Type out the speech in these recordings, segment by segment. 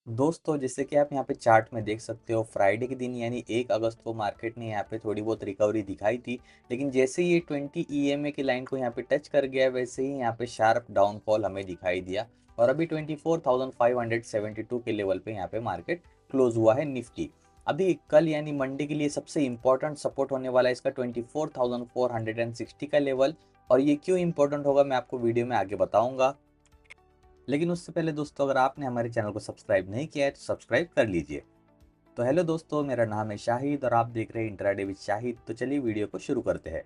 दोस्तों जैसे कि आप यहाँ पे चार्ट में देख सकते हो फ्राइडे के दिन यानी 1 अगस्त को मार्केट ने यहाँ पे थोड़ी बहुत रिकवरी दिखाई थी। लेकिन जैसे ही ये 20 ईएमए की लाइन को यहाँ पे टच कर गया वैसे ही यहाँ पे शार्प डाउनफॉल हमें दिखाई दिया और अभी 24,572 के लेवल पे यहाँ पे मार्केट क्लोज हुआ है निफ्टी। अभी कल यानी मंडे के लिए सबसे इंपॉर्टेंट सपोर्ट होने वाला है इसका 24,460 का लेवल। और ये क्यों इंपॉर्टेंट होगा मैं आपको वीडियो में आगे बताऊंगा। लेकिन उससे पहले दोस्तों अगर आपने हमारे चैनल को सब्सक्राइब नहीं किया है तो सब्सक्राइब कर लीजिए। तो हेलो दोस्तों, मेरा नाम है शाहिद और आप देख रहे हैं इंट्राडे विद शाहिद। तो चलिए वीडियो को शुरू करते हैं।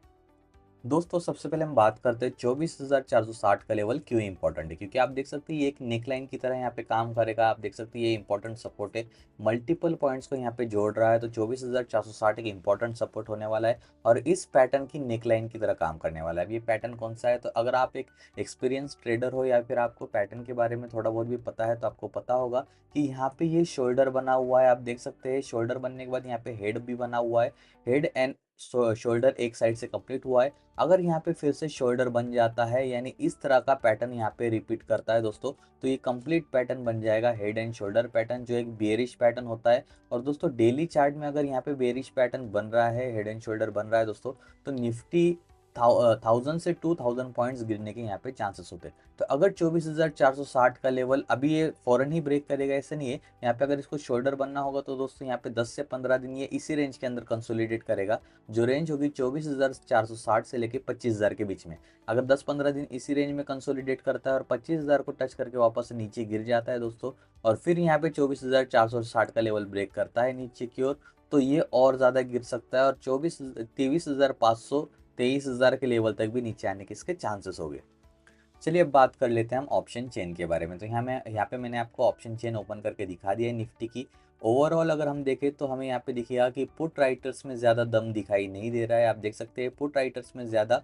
दोस्तों सबसे पहले हम बात करते हैं 24,460 का लेवल क्यों इंपॉर्टेंट है, क्योंकि आप देख सकते हैं ये एक नेकलाइन की तरह यहाँ पे काम करेगा। आप देख सकते हैं ये इंपॉर्टेंट सपोर्ट है, मल्टीपल पॉइंट्स को यहाँ पे जोड़ रहा है। तो 24,460 एक इंपॉर्टेंट सपोर्ट होने वाला है और इस पैटर्न की नेकलाइन की तरह काम करने वाला है। अब ये पैटर्न कौन सा है, तो अगर आप एक एक्सपीरियंस ट्रेडर हो या फिर आपको पैटर्न के बारे में थोड़ा बहुत भी पता है तो आपको पता होगा कि यहाँ पे ये शोल्डर बना हुआ है। आप देख सकते हैं शोल्डर बनने के बाद यहाँ पे हेड भी बना हुआ है। हेड एंड शोल्डर एक साइड से कंप्लीट हुआ है। अगर यहाँ पे फिर से शोल्डर बन जाता है यानी इस तरह का पैटर्न यहाँ पे रिपीट करता है दोस्तों, तो ये कंप्लीट पैटर्न बन जाएगा हेड एंड शोल्डर पैटर्न, जो एक बेयरिश पैटर्न होता है। और दोस्तों डेली चार्ट में अगर यहाँ पे बेयरिश पैटर्न बन रहा है, हेड एंड शोल्डर बन रहा है दोस्तों, तो निफ्टी 1,000 से 2,000 पॉइंट्स गिरने के यहाँ पे चांसेस होते हैं। तो अगर 24,460 का लेवल अभी ये फौरन ही ब्रेक करेगा ऐसे नहीं है, यहाँ पे अगर इसको शोल्डर बनना होगा तो दोस्तों यहाँ पे 10 से 15 दिन ये इसी रेंज के अंदर कंसोलिडेट करेगा, जो रेंज होगी 24,460 से लेके 25,000 के बीच में। अगर 10-15 दिन इसी रेंज में कंसोलिडेट करता है और 25,000 को टच करके वापस नीचे गिर जाता है दोस्तों, और फिर यहाँ पे 24,460 का लेवल ब्रेक करता है नीचे की ओर, तो ये और ज़्यादा गिर सकता है और 23,500 23,000 के लेवल तक भी नीचे आने के इसके चांसेस हो गए। चलिए अब बात कर लेते हैं हम ऑप्शन चेन के बारे में। तो यहाँ पे मैंने आपको ऑप्शन चेन ओपन करके दिखा दिया है निफ्टी की। ओवरऑल अगर हम देखें तो हमें यहाँ पे दिखेगा कि पुट राइटर्स में ज़्यादा दम दिखाई नहीं दे रहा है। आप देख सकते हैं पुट राइटर्स में ज़्यादा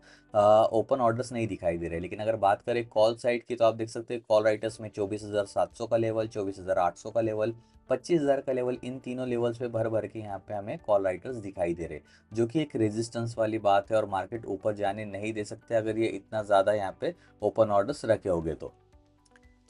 ओपन ऑर्डर्स नहीं दिखाई दे रहे हैं। लेकिन अगर बात करें कॉल साइड की तो आप देख सकते हैं कॉल राइटर्स में 24,700 का लेवल, 24,800 का लेवल, 25,000 का लेवल, इन तीनों लेवल्स पे भर भर के यहाँ पे हमें कॉल राइटर्स दिखाई दे रहे हैं, जो कि एक रेजिस्टेंस वाली बात है और मार्केट ऊपर जाने नहीं दे सकते अगर ये इतना ज़्यादा यहाँ पे ओपन ऑर्डर्स रखे होंगे तो।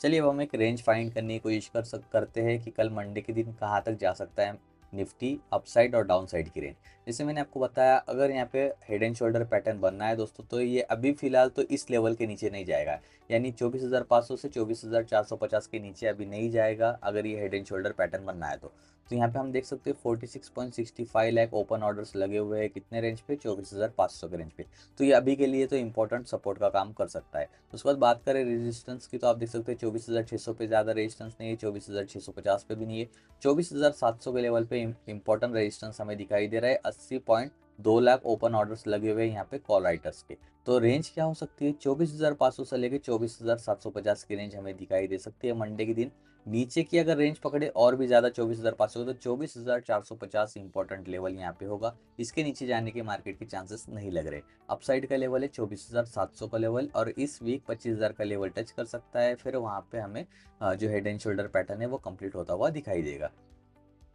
चलिए अब हम एक रेंज फाइंड करने की कोशिश करते हैं कि कल मंडे के दिन कहाँ तक जा सकता है निफ्टी, अपसाइड और डाउन साइड की रेंज। जैसे मैंने आपको बताया अगर यहाँ पे हेड एंड शोल्डर पैटर्न बनना है दोस्तों, तो ये अभी फिलहाल तो इस लेवल के नीचे नहीं जाएगा, यानी 24,500 से 24,450 के नीचे अभी नहीं जाएगा अगर ये हेड एंड शोल्डर पैटर्न बनना है तो यहाँ पे हम देख सकते हैं 46.65 लाख ओपन ऑर्डर्स लगे हुए हैं कितने रेंज पे, 24,500 के रेंज पे। तो ये अभी के लिए तो इंपॉर्टेंट सपोर्ट का काम कर सकता है। उसके बाद बात करें रेजिस्टेंस की तो आप देख सकते हैं 24,600 पे ज़्यादा रेजिस्टेंस नहीं है, 24,650 पे भी नहीं है। 24,700 के लेवल पे इंपॉर्टेंट रेजिस्टेंस हमें दिखाई दे रहा है। 80.2 लाख ओपन ऑर्डर्स लगे हुए हैं यहाँ पे कॉल राइटर्स के। तो रेंज क्या हो सकती है, 24,500 से लेकर 24,750 की रेंज हमें दिखाई दे सकती है मंडे के दिन। नीचे की अगर रेंज पकड़े और भी ज़्यादा 24,500 तो 24,450 इंपॉर्टेंट लेवल यहाँ पे होगा। इसके नीचे जाने के मार्केट के चांसेस नहीं लग रहे। अपसाइड का लेवल है 24,700 का लेवल और इस वीक 25,000 का लेवल टच कर सकता है, फिर वहाँ पे हमें जो हेड एंड शोल्डर पैटर्न है वो कंप्लीट होता हुआ दिखाई देगा।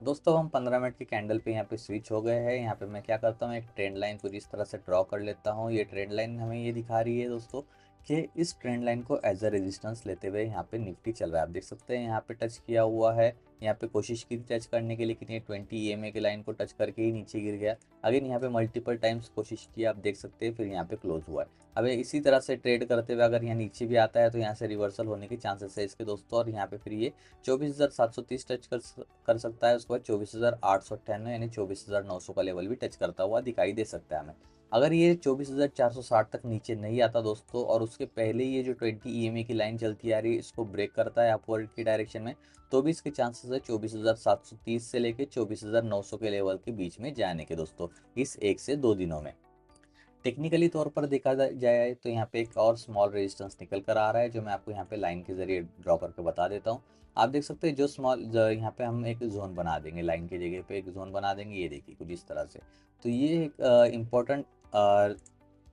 दोस्तों हम 15 मिनट की कैंडल पे यहाँ पे स्विच हो गए हैं। यहाँ पे मैं क्या करता हूँ, एक ट्रेंड लाइन कुछ इस तरह से ड्रॉ कर लेता हूँ। ये ट्रेंड लाइन हमें ये दिखा रही है दोस्तों कि इस ट्रेंड लाइन को एज अ रेजिस्टेंस लेते हुए यहाँ पे निफ्टी चल रहा है। आप देख सकते हैं यहाँ पे टच किया हुआ है, यहाँ पे कोशिश की टच करने के लिए, लेकिन ये 20 ईएमए की लाइन को टच करके ही नीचे गिर गया। अगेन यहाँ पे मल्टीपल टाइम्स कोशिश की, आप देख सकते हैं, फिर यहाँ पे क्लोज हुआ है। अब इसी तरह से ट्रेड करते हुए अगर यहाँ नीचे भी आता है तो यहाँ से रिवर्सल होने के चांसेस है इसके दोस्तों, और यहाँ पे फिर ये 24,730 टच कर सकता है। उसके बाद 24,898 यानी 24,900 का लेवल भी टच करता हुआ दिखाई दे सकता है हमें। अगर ये 24,460 तक नीचे नहीं आता दोस्तों और उसके पहले ये जो 20 ईएमए की लाइन चलती आ रही है इसको ब्रेक करता है अपवर्ड की डायरेक्शन में, तो भी इसके चांसेस है 24,730 से लेके 24,900 के लेवल के बीच में जाने के दोस्तों, इस 1 से 2 दिनों में। टेक्निकली तौर पर देखा जाए तो यहाँ पे एक और स्मॉल रेजिस्टेंस निकल कर आ रहा है, जो मैं आपको यहाँ पे लाइन के जरिए ड्रॉ करके बता देता हूँ। आप देख सकते हैं जो यहाँ पे हम एक जोन बना देंगे, लाइन की जगह पे एक जोन बना देंगे, ये देखिए कुछ इस तरह से। तो ये एक इम्पोर्टेंट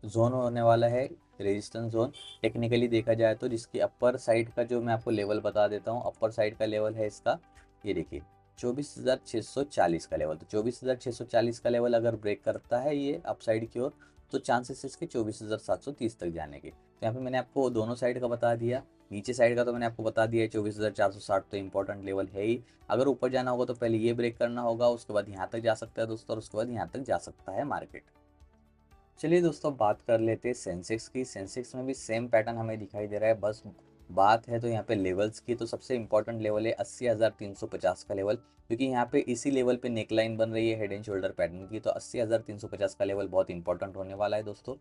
जोन होने वाला है, रेजिस्टेंस जोन टेक्निकली देखा जाए तो, जिसकी अपर साइड का जो मैं आपको लेवल बता देता हूँ, अपर साइड का लेवल है इसका, ये देखिए 24,640 का लेवल। तो 24,640 का लेवल अगर ब्रेक करता है ये अपसाइड की ओर, तो चांसेस इसके 24,730 तक जाने के। तो यहाँ पे मैंने आपको दोनों साइड का बता दिया। नीचे साइड का तो मैंने आपको बता दिया है 24,460 तो इंपॉर्टेंट लेवल है ही। अगर ऊपर जाना होगा तो पहले ये ब्रेक करना होगा, उसके बाद यहाँ तक जा सकता है दोस्तों, और उसके बाद यहाँ तक जा सकता है मार्केट। चलिए दोस्तों बात कर लेते हैं सेंसेक्स की। सेंसेक्स में भी सेम पैटर्न हमें दिखाई दे रहा है, बस बात है तो यहाँ पे लेवल्स की। तो सबसे इंपॉर्टेंट लेवल है 80,350 का लेवल, क्योंकि यहाँ पे इसी लेवल पे नेकलाइन बन रही है हेड एंड शोल्डर पैटर्न की। तो 80,350 का लेवल बहुत इंपॉर्टेंट होने वाला है दोस्तों।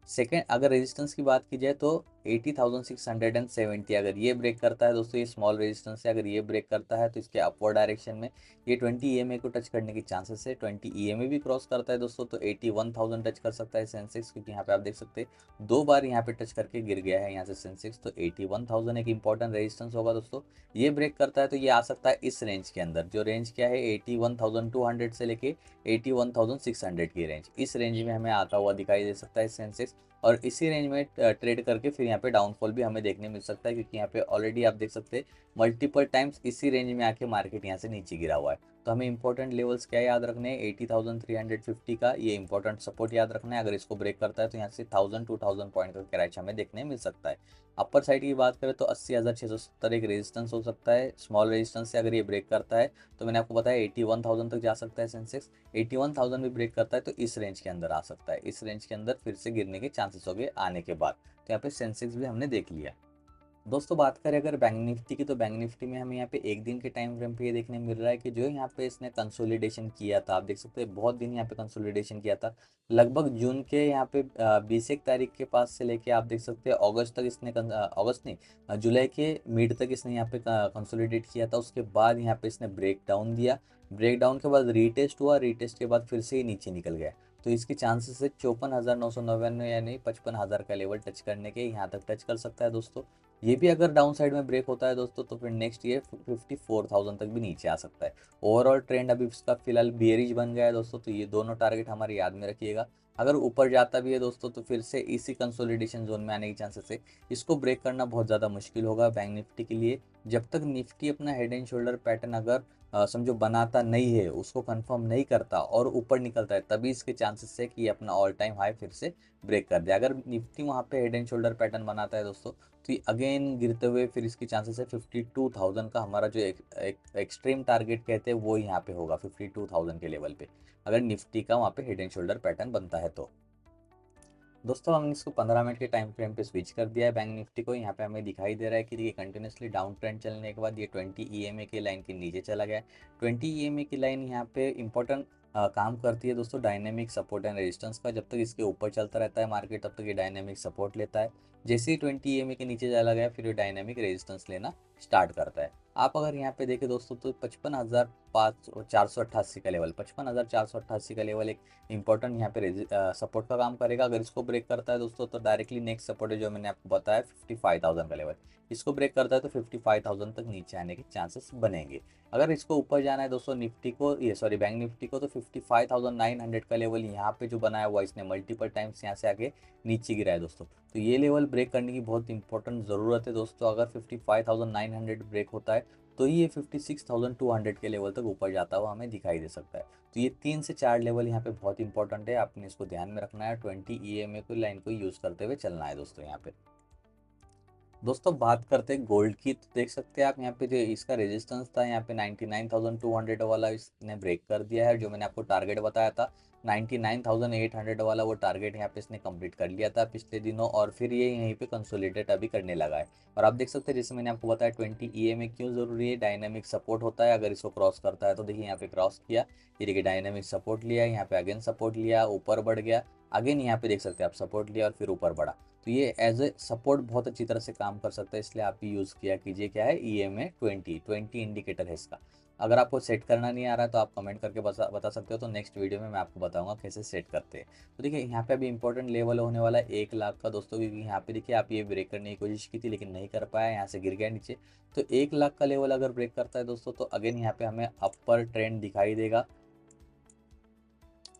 सेकेंड, अगर रेजिस्टेंस की बात की जाए तो 80,670, अगर ये ब्रेक करता है दोस्तों, ये स्मॉल रेजिस्टेंस है, अगर ये ब्रेक करता है तो इसके अपवर्ड डायरेक्शन में ये 20 ईएमए को टच करने की चांसेस है। 20 ईएमए भी क्रॉस करता है दोस्तों तो 81,000 टच कर सकता है सेंसेक्स, क्योंकि यहाँ पे आप देख सकते हैं 2 बार यहाँ पे टच करके गिर गया है यहाँ से सेंसेक्स। तो 81,000 एक इंपॉर्टेंट रेजिस्टेंस होगा दोस्तों। ये ब्रेक करता है तो ये आ सकता है इस रेंज के अंदर, जो रेंज क्या है 81,200 से लेके 81,600 की रेंज, इस रेंज में हमें आता हुआ दिखाई दे सकता है सेंसेक्स। और इसी रेंज में ट्रेड करके फिर यहाँ पे डाउनफॉल भी हमें देखने मिल सकता है, क्योंकि यहाँ पे ऑलरेडी आप देख सकते हैं मल्टीपल टाइम्स इसी रेंज में आके मार्केट यहाँ से नीचे गिरा हुआ है। तो हमें इंपॉर्टेंट लेवल्स क्या याद रखने हैं, 80,350 का ये इंपॉर्टेंट सपोर्ट याद रखना है। अगर इसको ब्रेक करता है तो यहाँ से 1000-2000 पॉइंट का क्रैश हमें देखने मिल सकता है। अपर साइड की बात करें तो 80,670 एक रेजिस्टेंस हो सकता है, स्मॉल रेजिस्टेंस से अगर ये ब्रेक करता है तो मैंने आपको बताया 81,000 तक जा सकता है सेंसेक्स। 81,000 भी ब्रेक करता है तो इस रेंज के अंदर आ सकता है, इस रेंज के अंदर फिर से गिरने के चांसेस हो गए आने के बाद। तो यहाँ पे सेंसेक्स भी हमने देख लिया। दोस्तों बात करें अगर बैंक निफ्टी की, तो बैंक निफ्टी में हमें यहाँ पे एक दिन के टाइम फ्रेम पे ये देखने मिल रहा है कि जो यहाँ पे इसने कंसोलिडेशन किया था, आप देख सकते हैं बहुत दिन यहाँ पे कंसोलिडेशन किया था, लगभग जून के यहाँ पे 20 तारीख के पास से लेके आप देख सकते हैं अगस्त तक इसने अगस्त नहीं, जुलाई के मिड तक इसने यहाँ पे कंसोलिडेट किया था। उसके बाद यहाँ पे इसने ब्रेक डाउन दिया, ब्रेक डाउन के बाद रीटेस्ट हुआ, रीटेस्ट के बाद फिर से ही नीचे निकल गया। तो इसके चांसेस है 54,999 यानी 55,000 का लेवल टच करने के, यहाँ तक टच कर सकता है दोस्तों। ये भी अगर डाउन साइड में ब्रेक होता है दोस्तों तो फिर नेक्स्ट ये 54,000 तक भी नीचे आ सकता है। ओवरऑल ट्रेंड अभी इसका फिलहाल बेयरिश बन गया है दोस्तों, तो ये दोनों टारगेट हमारे याद में रखिएगा। अगर ऊपर जाता भी है दोस्तों तो फिर से इसी कंसोलिडेशन जोन में आने की चांसेस है, इसको ब्रेक करना बहुत ज़्यादा मुश्किल होगा बैंक निफ्टी के लिए। जब तक निफ्टी अपना हेड एंड शोल्डर पैटर्न अगर समझो बनाता नहीं है, उसको कंफर्म नहीं करता और ऊपर निकलता है, तभी इसके चांसेस है कि ये अपना ऑल टाइम हाई फिर से ब्रेक कर दे। अगर निफ्टी वहाँ पे हेड एंड शोल्डर पैटर्न बनाता है दोस्तों तो ये अगेन गिरते हुए फिर इसकी चांसेस है 52,000 का, हमारा जो एक्सट्रीम टारगेट कहते हैं वो यहाँ पे होगा 52,000 के लेवल पे, अगर निफ्टी का वहाँ पे हेड एंड शोल्डर पैटर्न बनता है तो। दोस्तों हमने इसको 15 मिनट के टाइम फ्रेम पे स्विच कर दिया है बैंक निफ्टी को। यहाँ पे हमें दिखाई दे रहा है कि ये कंटिन्यूसली डाउन ट्रेंड चलने के बाद ये 20 ईएमए की लाइन के नीचे चला गया है। 20 ईएमए की लाइन यहाँ पे इंपॉर्टेंट काम करती है दोस्तों डायनेमिक सपोर्ट एंड रेजिस्टेंस का। जब तक इसके ऊपर चलता रहता है मार्केट तब तक ये डायनेमिक सपोर्ट लेता है, जैसे ही 20 ईएमए के नीचे चला गया फिर ये डायनेमिक रेजिस्टेंस लेना स्टार्ट करता है। आप अगर यहाँ पे देखें दोस्तों तो 55,488 का लेवल, 55,488 का लेवल एक इंपॉर्टेंट यहाँ पे सपोर्ट का काम करेगा। अगर इसको ब्रेक करता है दोस्तों तो डायरेक्टली नेक्स्ट सपोर्ट है जो मैंने आपको बताया 55,000 का लेवल, इसको ब्रेक करता है तो 55,000 तक नीचे आने के चांसेस बनेंगे। अगर इसको ऊपर जाना है दोस्तों निफ्टी को, ये सॉरी बैंक निफ्टी को, तो 55,900 का लेवल यहाँ पे जो बनाया हुआ इसने मल्टीपल टाइम्स यहाँ से आके नीचे गिरा है दोस्तों। तो ये लेवल ब्रेक करने की बहुत इंपॉर्टेंट ज़रूरत है दोस्तों। अगर 55,900 ब्रेक होता है तो ये 56,200 के लेवल तक ऊपर जाता हुआ हमें दिखाई दे सकता है। तो ये 3 से 4 लेवल यहाँ पे बहुत इंपॉर्टेंट है, आपने इसको ध्यान में रखना है। 20 ईएमए को लाइन को यूज़ करते हुए चलना है दोस्तों। यहाँ पे दोस्तों बात करते हैं गोल्ड की, तो देख सकते हैं आप यहाँ पे जो इसका रेजिस्टेंस था यहाँ पे 99,200 वाला इसने ब्रेक कर दिया है। जो मैंने आपको टारगेट बताया था 99,800 वाला, वो टारगेट यहाँ पे इसने कंप्लीट कर लिया था पिछले दिनों, और फिर ये यहीं पे कंसोलिडेट अभी करने लगा है। और आप देख सकते हैं जैसे मैंने आपको बताया 20 ईएमए क्यों ज़रूरी है, डायनेमिक सपोर्ट होता है। अगर इसको क्रॉस करता है तो देखिए यहाँ पे क्रॉस किया, ये देखिए डायनेमिक सपोर्ट लिया, यहाँ पे अगेन सपोर्ट लिया, ऊपर बढ़ गया, अगेन यहाँ पे देख सकते हैं आप सपोर्ट लिया और फिर ऊपर बढ़ा। तो ये एज ए सपोर्ट बहुत अच्छी तरह से काम कर सकता है, इसलिए आप भी यूज़ किया कीजिए। क्या है EMA 20 इंडिकेटर है इसका। अगर आपको सेट करना नहीं आ रहा है तो आप कमेंट करके बता सकते हो, तो नेक्स्ट वीडियो में मैं आपको बताऊंगा कैसे सेट करते हैं। तो देखिए यहाँ पे अभी इंपॉर्टेंट लेवल होने वाला है 1 लाख का दोस्तों, क्योंकि यहाँ पे देखिए आप ये ब्रेक करने की कोशिश की थी लेकिन नहीं कर पाया, यहाँ से गिर गया नीचे। तो 1 लाख का लेवल अगर ब्रेक करता है दोस्तों तो अगेन यहाँ पे हमें अपर ट्रेंड दिखाई देगा।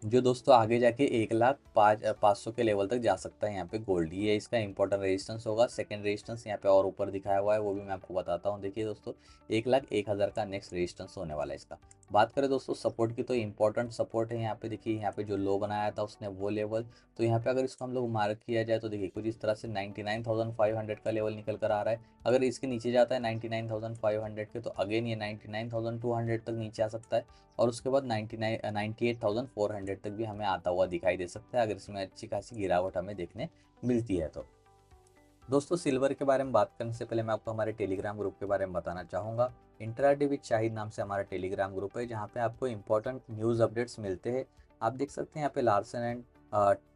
जो दोस्तों आगे जाके 1,05,500 के लेवल तक जा सकता है यहाँ पे गोल्ड। ये इसका इंपॉर्टेंट रेजिस्टेंस होगा। सेकंड रेजिस्टेंस यहाँ पे और ऊपर दिखाया हुआ है, वो भी मैं आपको बताता हूँ। देखिए दोस्तों, 1,01,000 का नेक्स्ट रेजिस्टेंस होने वाला है इसका। बात करें दोस्तों सपोर्ट की, तो इंपॉर्टेंट सपोर्ट है यहाँ पे। देखिए यहाँ पे जो लो बनाया था उसने वो लेवल, तो यहाँ पे अगर इसको हम लोग मार्क किया जाए तो देखिए कुछ इस तरह से 99,500 का लेवल निकल कर आ रहा है। अगर इसके नीचे जाता है 99,500 के, तो अगेन ये 99,200 तक नीचे आ सकता है। और उसके बाद 98,400 तक भी हमें आता हुआ दिखाई दे सकता है, अगर इसमें अच्छी खासी गिरावट हमें देखने मिलती है तो। दोस्तों सिल्वर के बारे में बात करने से पहले मैं आपको हमारे टेलीग्राम ग्रुप के बारे में बताना चाहूँगा। इंट्राडे विद शाहिद नाम से हमारा टेलीग्राम ग्रुप है, जहाँ पे आपको इंपॉर्टेंट न्यूज़ अपडेट्स मिलते हैं। आप देख सकते हैं यहाँ पे लार्सन एंड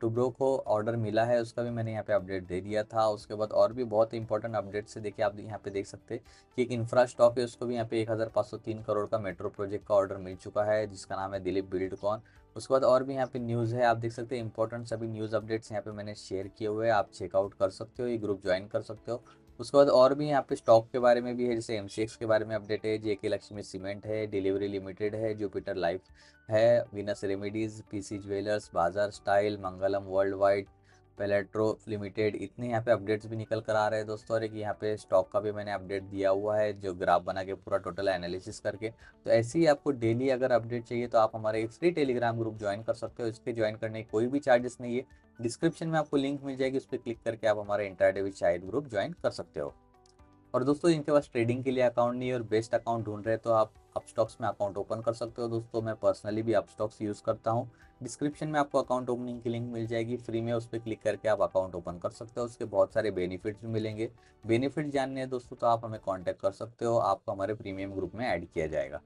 टुब्रो को ऑर्डर मिला है, उसका भी मैंने यहाँ पे अपडेट दे दिया था। उसके बाद और भी बहुत इंपॉर्टेंट अपडेट्स है। देखिए आप यहाँ पे देख सकते हैं कि एक इंफ्रा स्टॉक है, उसको भी यहाँ पे 1,503 करोड़ का मेट्रो प्रोजेक्ट का ऑर्डर मिल चुका है, जिसका नाम है दिलीप बिल्डकॉन। उसके बाद और भी यहाँ पे न्यूज़ है, आप देख सकते हैं इंपॉर्टेंट सभी न्यूज़ अपडेट्स यहाँ पे मैंने शेयर किए हुए हैं, आप चेकआउट कर सकते हो, ये ग्रुप ज्वाइन कर सकते हो। उसके बाद और भी यहाँ पे स्टॉक के बारे में भी है, जैसे एमसीएक्स के बारे में अपडेट है, जेके लक्ष्मी सीमेंट है, डिलीवरी लिमिटेड है, जुपिटर लाइफ है, विनस रेमेडीज, पीसी ज्वेलर्स, बाजार स्टाइल, मंगलम वर्ल्ड वाइड, पेलेट्रो लिमिटेड, इतने यहाँ पे अपडेट्स भी निकल कर आ रहे हैं दोस्तों। और एक यहाँ पे स्टॉक का भी मैंने अपडेट दिया हुआ है, जो ग्राफ बना के पूरा टोटल एनालिसिस करके। तो ऐसे ही आपको डेली अगर अपडेट चाहिए तो आप हमारे फ्री टेलीग्राम ग्रुप ज्वाइन कर सकते हो। इसके ज्वाइन करने की कोई भी चार्जेस नहीं है। डिस्क्रिप्शन में आपको लिंक मिल जाएगी, उस पर क्लिक करके आप हमारे intraday with Shahid group join कर सकते हो। और दोस्तों इनके पास ट्रेडिंग के लिए अकाउंट नहीं है और बेस्ट अकाउंट ढूंढ रहे हैं, तो आप अपस्टॉक्स में अकाउंट ओपन कर सकते हो। दोस्तों मैं पर्सनली भी अपस्टॉक्स यूज़ करता हूँ। डिस्क्रिप्शन में आपको अकाउंट ओपनिंग की लिंक मिल जाएगी फ्री में, उस पर क्लिक करके आप अकाउंट ओपन कर सकते हो। उसके बहुत सारे बेनिफिट्स भी मिलेंगे। बेनिफिट जानने हैं दोस्तों तो आप हमें कॉन्टैक्ट कर सकते हो, आपको हमारे प्रीमियम ग्रुप में ऐड किया जाएगा।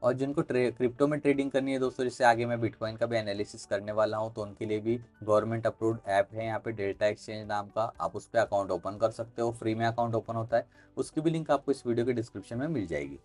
और जिनको क्रिप्टो में ट्रेडिंग करनी है दोस्तों, जैसे आगे मैं बिटकॉइन का भी एनालिसिस करने वाला हूं, तो उनके लिए भी गवर्नमेंट अप्रूव्ड ऐप है यहाँ पे डेल्टा एक्सचेंज नाम का, आप उस पर अकाउंट ओपन कर सकते हो। फ्री में अकाउंट ओपन होता है, उसकी भी लिंक आपको इस वीडियो के डिस्क्रिप्शन में मिल जाएगी।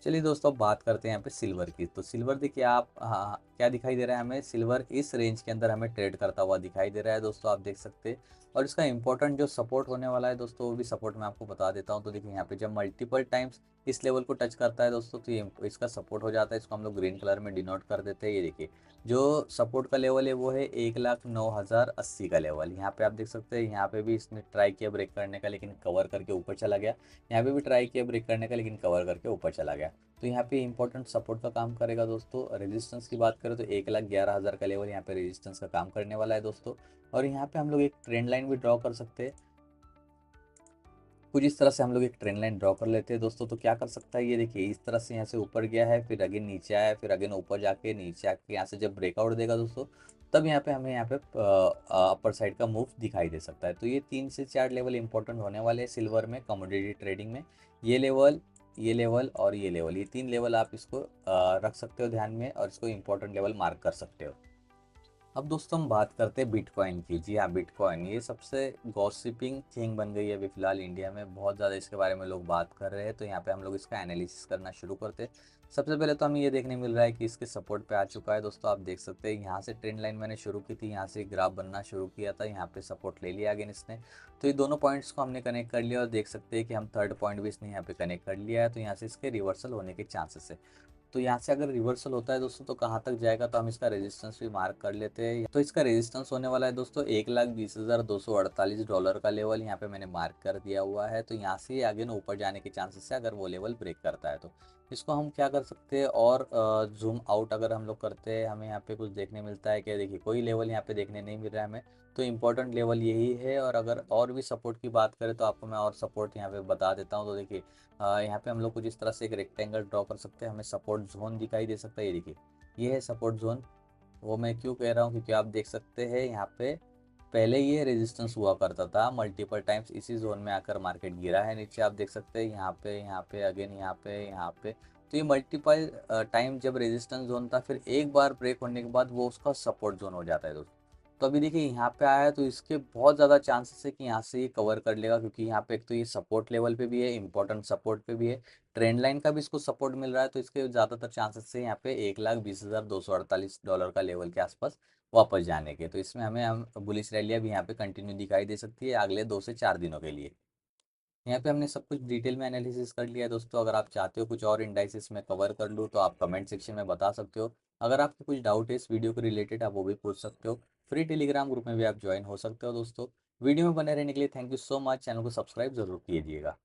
चलिए दोस्तों अब बात करते हैं यहाँ पे सिल्वर की। तो सिल्वर देखिए आप, हाँ क्या दिखाई दे रहा है हमें, सिल्वर इस रेंज के अंदर हमें ट्रेड करता हुआ दिखाई दे रहा है दोस्तों, आप देख सकते हैं। और इसका इंपॉर्टेंट जो सपोर्ट होने वाला है दोस्तों, वो भी सपोर्ट मैं आपको बता देता हूँ। तो देखिए यहाँ पे जब मल्टीपल टाइम्स इस लेवल को टच करता है दोस्तों, तो ये इसका सपोर्ट हो जाता है। इसको हम लोग ग्रीन कलर में डिनोट कर देते हैं। ये देखिए जो सपोर्ट का लेवल है वो है 1,09,080 का लेवल। यहाँ पे आप देख सकते हैं, यहाँ पे भी इसने ट्राई किया ब्रेक करने का, लेकिन कवर करके ऊपर चला गया। यहाँ पे भी ट्राई किया ब्रेक करने का, लेकिन कवर करके ऊपर चला गया। तो यहाँ पे इंपॉर्टेंट सपोर्ट का काम करेगा दोस्तों। रेजिस्टेंस की बात करें तो 1,11,000 का लेवल यहाँ पे रेजिस्टेंस का काम करने वाला है दोस्तों। और यहाँ पे हम लोग एक ट्रेंड लाइन भी ड्रॉ कर सकते हैं। कुछ इस तरह से हम लोग एक ट्रेंड लाइन ड्रॉ कर लेते हैं दोस्तों। तो क्या कर सकता है, ये देखिए इस तरह से यहाँ से ऊपर गया है, फिर अगेन नीचे आया, फिर अगेन ऊपर जाके नीचे आके यहाँ से जब ब्रेकआउट देगा दोस्तों, तब यहाँ पे हमें यहाँ पे अपर साइड का मूव दिखाई दे सकता है। तो ये 3 से 4 लेवल इंपॉर्टेंट होने वाले हैं सिल्वर में, कमोडिटी ट्रेडिंग में। ये लेवल, ये लेवल और ये लेवल, ये 3 लेवल आप इसको रख सकते हो ध्यान में, और इसको इंपॉर्टेंट लेवल मार्क कर सकते हो। अब दोस्तों हम बात करते हैं बिटकॉइन की। जी हाँ, बिटकॉइन ये सबसे गॉसिपिंग थिंग बन गई है अभी फिलहाल इंडिया में, बहुत ज़्यादा इसके बारे में लोग बात कर रहे हैं। तो यहाँ पे हम लोग इसका एनालिसिस करना शुरू करते हैं। सबसे पहले तो हमें ये देखने मिल रहा है कि इसके सपोर्ट पे आ चुका है दोस्तों, आप देख सकते हैं यहाँ से ट्रेंड लाइन मैंने शुरू की थी, यहाँ से ग्राफ बनना शुरू किया था, यहाँ पे सपोर्ट ले लिया अगेन इसने। तो ये दोनों पॉइंट्स को हमने कनेक्ट कर लिया, और देख सकते हैं कि हम थर्ड पॉइंट भी इसने यहाँ पे कनेक्ट कर लिया है। तो यहाँ से इसके रिवर्सल होने के चांसेस है। तो यहाँ से अगर रिवर्सल होता है दोस्तों, तो कहाँ तक जाएगा, तो हम इसका रेजिस्टेंस भी मार्क कर लेते हैं। तो इसका रेजिस्टेंस होने वाला है दोस्तों 1,20,248 डॉलर का लेवल, यहाँ पे मैंने मार्क कर दिया हुआ है। तो यहाँ से आगे ना ऊपर जाने के चांसेस है, अगर वो लेवल ब्रेक करता है तो। इसको हम क्या कर सकते हैं, और जूम आउट अगर हम लोग करते हैं, हमें यहाँ पे कुछ देखने मिलता है क्या, देखिए कोई लेवल यहाँ पे देखने नहीं मिल रहा है हमें। तो इम्पोर्टेंट लेवल यही है। और अगर और भी सपोर्ट की बात करें तो आपको मैं और सपोर्ट यहाँ पे बता देता हूँ। तो देखिए यहाँ पे हम लोग कुछ इस तरह से एक रेक्टेंगल ड्रॉ कर सकते हैं, हमें सपोर्ट जोन दिखाई दे सकता है। ये देखिए ये है सपोर्ट जोन। वो मैं क्यों कह रहा हूँ, क्योंकि आप देख सकते हैं यहाँ पे पहले ये रेजिस्टेंस हुआ करता था, मल्टीपल टाइम्स इसी जोन में आकर मार्केट गिरा है नीचे, आप देख सकते हैं यहाँ पे अगेन यहाँ पे यहाँ पे। तो ये मल्टीपल टाइम जब रेजिस्टेंस जोन था, फिर एक बार ब्रेक होने के बाद वो उसका सपोर्ट जोन हो जाता है दोस्तों। तो अभी देखिए यहाँ पे आया है, तो इसके बहुत ज़्यादा चांसेस है कि यहाँ से ये कवर कर लेगा, क्योंकि यहाँ पे एक तो ये सपोर्ट लेवल पे भी है, इंपॉर्टेंट सपोर्ट पे भी है, ट्रेंड लाइन का भी इसको सपोर्ट मिल रहा है। तो इसके ज़्यादातर चांसेस है यहाँ पे 1,20,248 डॉलर का लेवल के आसपास वापस जाने के। तो इसमें हमें हम बुलिश रैली भी यहाँ पे कंटिन्यू दिखाई दे सकती है अगले 2 से 4 दिनों के लिए। यहाँ पे हमने सब कुछ डिटेल में एनालिसिस कर लिया है दोस्तों। अगर आप चाहते हो कुछ और इंडाइसिस में कवर कर लूँ तो आप कमेंट सेक्शन में बता सकते हो। अगर आपको कुछ डाउट है इस वीडियो को रिलेटेड आप वो भी पूछ सकते हो। फ्री टेलीग्राम ग्रुप में भी आप ज्वाइन हो सकते हो दोस्तों। वीडियो में बने रहने के लिए thank you so much. Channel को सब्सक्राइब जरूर कीजिएगा।